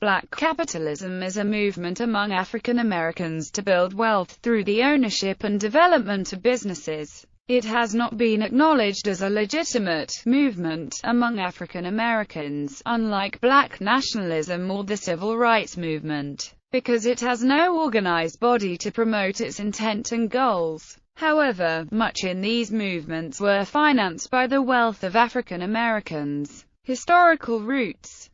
Black capitalism is a movement among African Americans to build wealth through the ownership and development of businesses. It has not been acknowledged as a legitimate movement among African Americans, unlike Black nationalism or the civil rights movement, because it has no organized body to promote its intent and goals. However, much in these movements were financed by the wealth of African Americans. Historical roots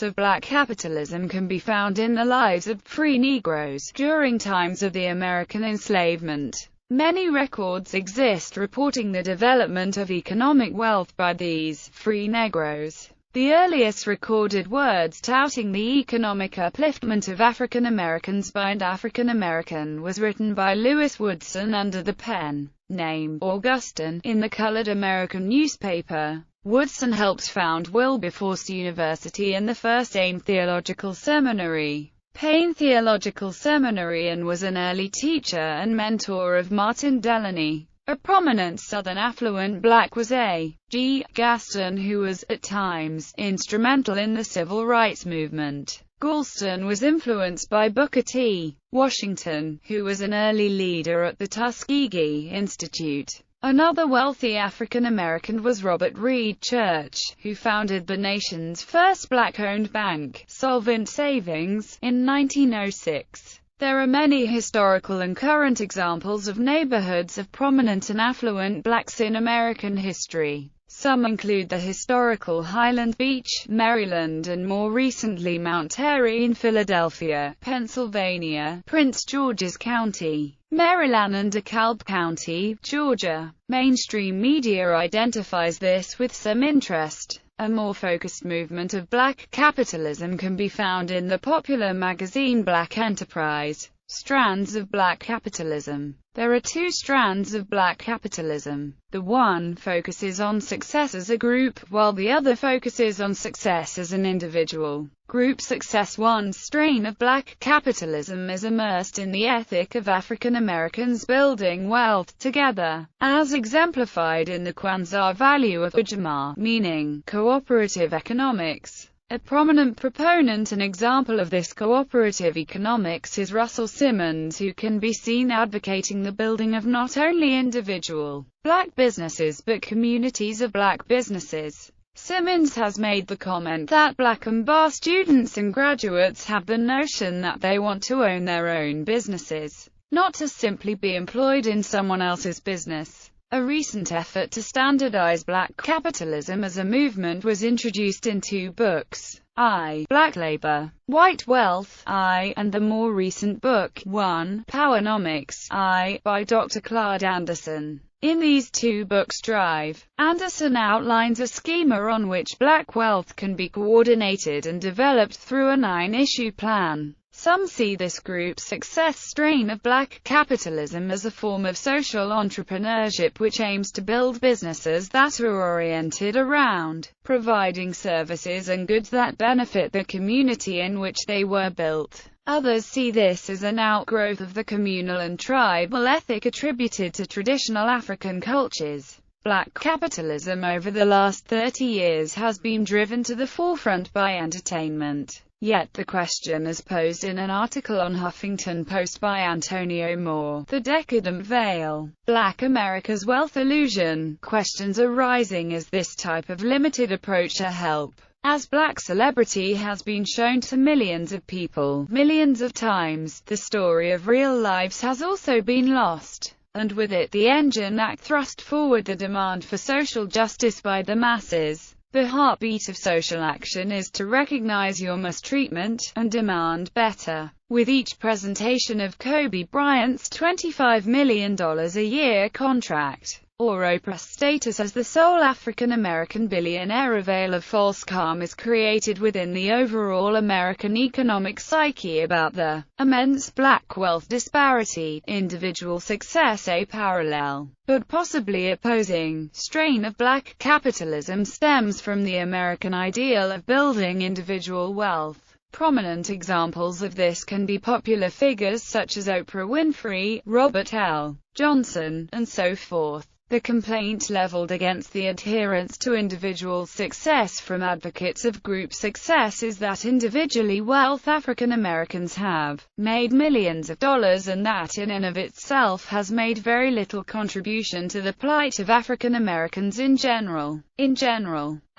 of Black capitalism can be found in the lives of free Negroes during times of the American enslavement. Many records exist reporting the development of economic wealth by these free Negroes. The earliest recorded words touting the economic upliftment of African Americans by an African American was written by Lewis Woodson under the pen name Augustin in the Colored American newspaper. Woodson helped found Wilberforce University and the first AIM Theological Seminary, Payne Theological Seminary, and was an early teacher and mentor of Martin Delany. A prominent Southern affluent Black was A. G. Gaston, who was, at times, instrumental in the civil rights movement. Galston was influenced by Booker T. Washington, who was an early leader at the Tuskegee Institute. Another wealthy African American was Robert Reed Church, who founded the nation's first Black-owned bank, Solvent Savings, in 1906. There are many historical and current examples of neighborhoods of prominent and affluent Blacks in American history. Some include the historical Highland Beach, Maryland, and more recently Mount Airy in Philadelphia, Pennsylvania, Prince George's County, Maryland, and DeKalb County, Georgia. Mainstream media identifies this with some interest. A more focused movement of Black capitalism can be found in the popular magazine Black Enterprise. Strands of Black capitalism. There are two strands of Black capitalism. The one focuses on success as a group, while the other focuses on success as an individual. Group success. One strain of Black capitalism is immersed in the ethic of African Americans building wealth together, as exemplified in the Kwanzaa value of ujamaa, meaning cooperative economics. A prominent proponent and example of this cooperative economics is Russell Simmons, who can be seen advocating the building of not only individual Black businesses but communities of Black businesses. Simmons has made the comment that Black and BA students and graduates have the notion that they want to own their own businesses, not to simply be employed in someone else's business. A recent effort to standardize Black capitalism as a movement was introduced in two books, I, Black Labor, White Wealth, I, and the more recent book, 1, Powernomics, I, by Dr. Claude Anderson. In these two books Drive, Anderson outlines a schema on which Black wealth can be coordinated and developed through a 9-issue plan. Some see this group success strain of Black capitalism as a form of social entrepreneurship which aims to build businesses that are oriented around providing services and goods that benefit the community in which they were built. Others see this as an outgrowth of the communal and tribal ethic attributed to traditional African cultures. Black capitalism over the last 30 years has been driven to the forefront by entertainment. Yet the question as posed in an article on Huffington Post by Antonio Moore, The Decadent Veil, Black America's Wealth Illusion, questions are rising. Is this type of limited approach a help? As Black celebrity has been shown to millions of people, millions of times, the story of real lives has also been lost. And with it the engine that thrust forward the demand for social justice by the masses. The heartbeat of social action is to recognize your mistreatment, and demand better. With each presentation of Kobe Bryant's $25 million a year contract, or Oprah's status as the sole African-American billionaire, a veil of false calm is created within the overall American economic psyche about the immense Black wealth disparity, individual success. A parallel, but possibly opposing, strain of Black capitalism stems from the American ideal of building individual wealth. Prominent examples of this can be popular figures such as Oprah Winfrey, Robert L. Johnson, and so forth. The complaint leveled against the adherence to individual success from advocates of group success is that individually wealthy African Americans have made millions of dollars, and that in and of itself has made very little contribution to the plight of African Americans in general.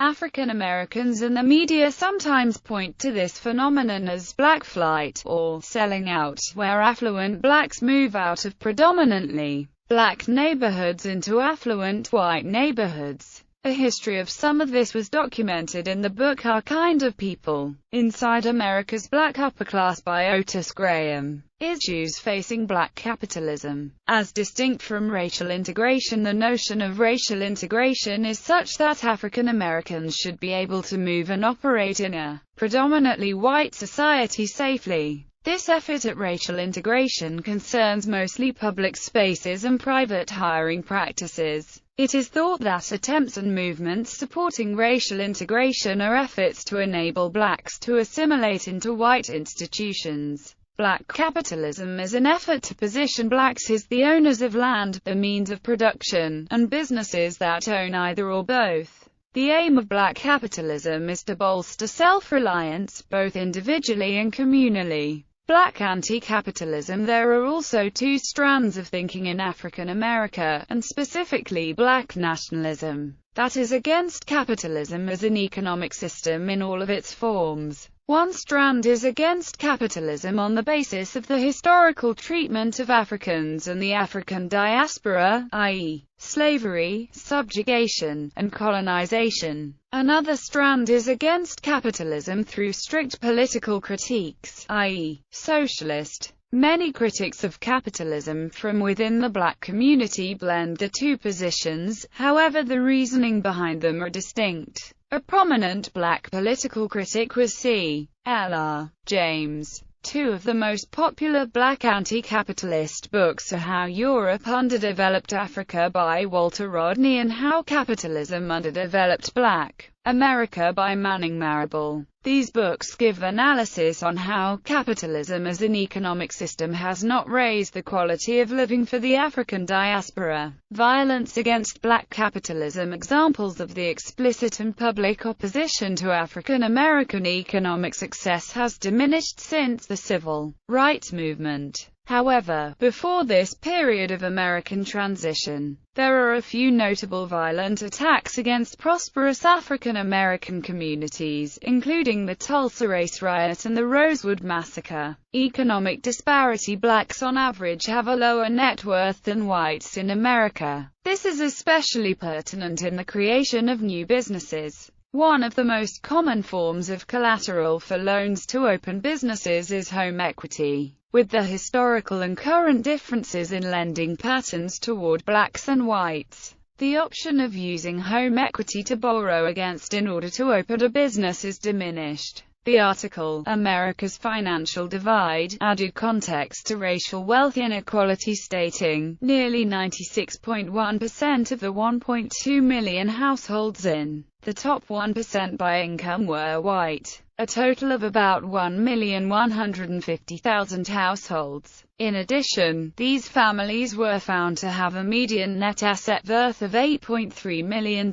African Americans and the media sometimes point to this phenomenon as black flight, or selling out, where affluent blacks move out of predominantly black neighborhoods into affluent white neighborhoods. A history of some of this was documented in the book Our Kind of People, Inside America's Black Upper Class by Otis Graham. Issues facing black capitalism. As distinct from racial integration, the notion of racial integration is such that African Americans should be able to move and operate in a predominantly white society safely. This effort at racial integration concerns mostly public spaces and private hiring practices. It is thought that attempts and movements supporting racial integration are efforts to enable blacks to assimilate into white institutions. Black capitalism is an effort to position blacks as the owners of land, the means of production, and businesses that own either or both. The aim of black capitalism is to bolster self-reliance, both individually and communally. Black anti-capitalism. There are also two strands of thinking in African America, and specifically Black nationalism, that is against capitalism as an economic system in all of its forms. One strand is against capitalism on the basis of the historical treatment of Africans and the African diaspora, i.e., slavery, subjugation, and colonization. Another strand is against capitalism through strict political critiques, i.e., socialist. Many critics of capitalism from within the black community blend the two positions, however the reasoning behind them are distinct. A prominent black political critic was C.L.R. James. Two of the most popular black anti-capitalist books are How Europe Underdeveloped Africa by Walter Rodney and How Capitalism Underdeveloped Black America by Manning Marable. These books give analysis on how capitalism as an economic system has not raised the quality of living for the African diaspora. Violence against black capitalism. Examples of the explicit and public opposition to African American economic success has diminished since the civil rights movement. However, before this period of American transition, there are a few notable violent attacks against prosperous African American communities, including the Tulsa Race Riot and the Rosewood Massacre. Economic disparity. Blacks on average have a lower net worth than whites in America. This is especially pertinent in the creation of new businesses. One of the most common forms of collateral for loans to open businesses is home equity. With the historical and current differences in lending patterns toward blacks and whites, the option of using home equity to borrow against in order to open a business is diminished. The article, America's Financial Divide, added context to racial wealth inequality, stating, nearly 96.1% of the 1.2 million households in the top 1% by income were white. A total of about 1,150,000 households. In addition, these families were found to have a median net asset worth of $8.3 million.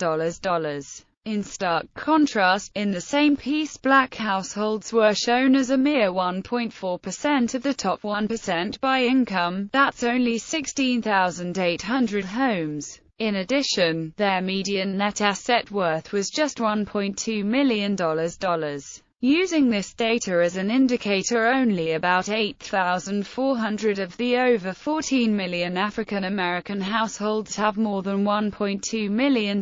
In stark contrast, in the same piece, black households were shown as a mere 1.4% of the top 1% by income, that's only 16,800 homes. In addition, their median net asset worth was just $1.2 million. Using this data as an indicator, only about 8,400 of the over 14 million African American households have more than $1.2 million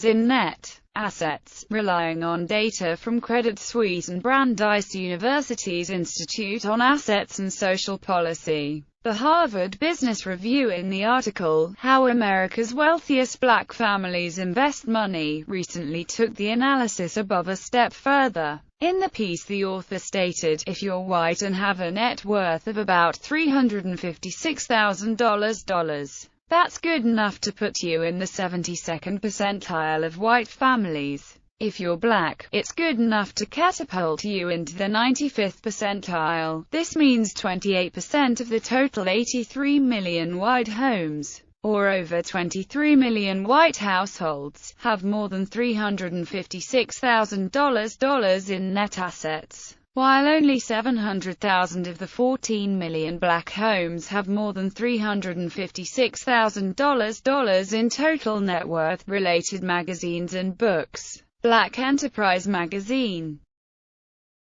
in net assets. Relying on data from Credit Suisse and Brandeis University's Institute on Assets and Social Policy, the Harvard Business Review, in the article, How America's Wealthiest Black Families Invest Money, recently took the analysis above a step further. In the piece, the author stated, if you're white and have a net worth of about $356,000, that's good enough to put you in the 72nd percentile of white families. If you're black, it's good enough to catapult you into the 95th percentile. This means 28% of the total 83 million white homes. or over 23 million white households, have more than $356,000 in net assets, while only 700,000 of the 14 million black homes have more than $356,000 in total net worth. Related magazines and books. Black Enterprise magazine.